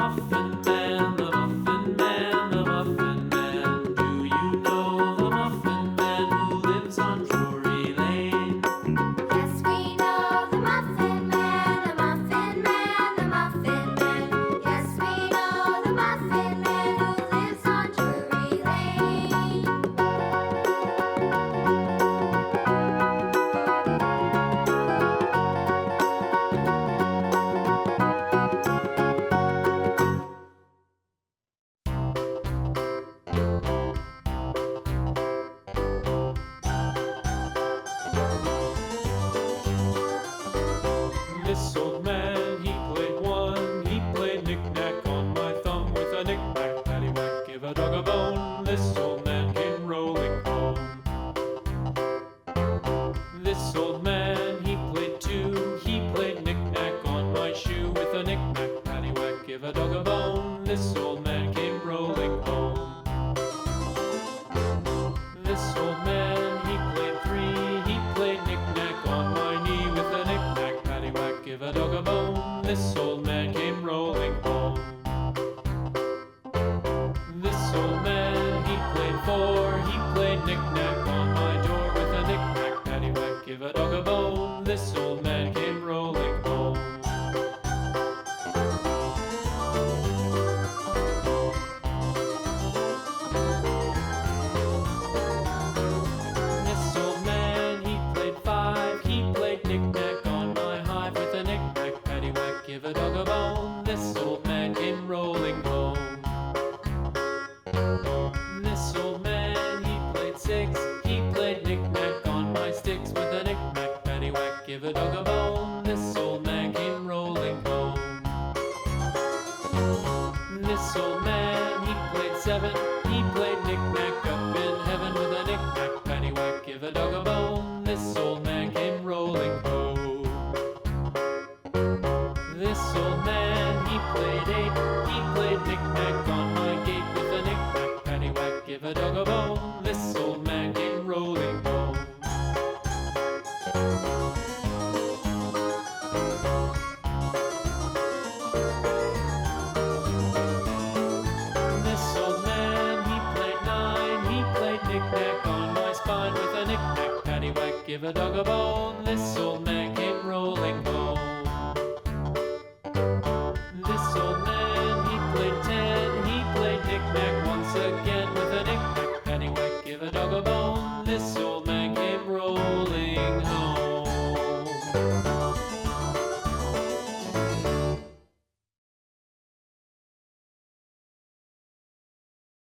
Muffin Man, the Muffin Man, the Muffin Man. Do you know the Muffin Man who lives on Drury Lane? Yes, we know the Muffin Man, the Muffin Man, the Muffin Man. Yes, we know the Muffin Man who lives on Drury Lane. This old man, he played one. He played knick-knack on my thumb with a knick-knack, paddywhack, give a dog a bone. This old man came rolling home. This old man, he played two. He played knick-knack on my shoe with a knick-knack, paddywhack, give a dog a bone. This old man came rolling home. This old man, he played three. He played knick-knack on my knee with a knick-knack, paddywhack, give a dog a bone. This old man came rolling home. This old man, he played four. He played knick-knack on my door with a knick-knack, paddywhack, give a dog a bone. This old man came rolling home. This old man, he played five. He played knick-knack on my hive with a knick-knack, paddywhack, give a dog a bone. This old man came rolling home. This old man, he played six. He played knick-knack on my sticks with a knick-knack, paddywhack, give a dog a bone. This old man came rolling home. This old man, he played seven. He played knick-knack up in heaven with a knick-knack, paddywhack, give a dog a bone. This old man came rolling home. This old man, he played eight. He played knick-knack on my gate with a knick-knack, paddywhack, give a dog a bone. This old man came rolling home. This old man, he played nine. He played knick-knack on my spine with a knick-knack, paddywhack, give a dog a bone.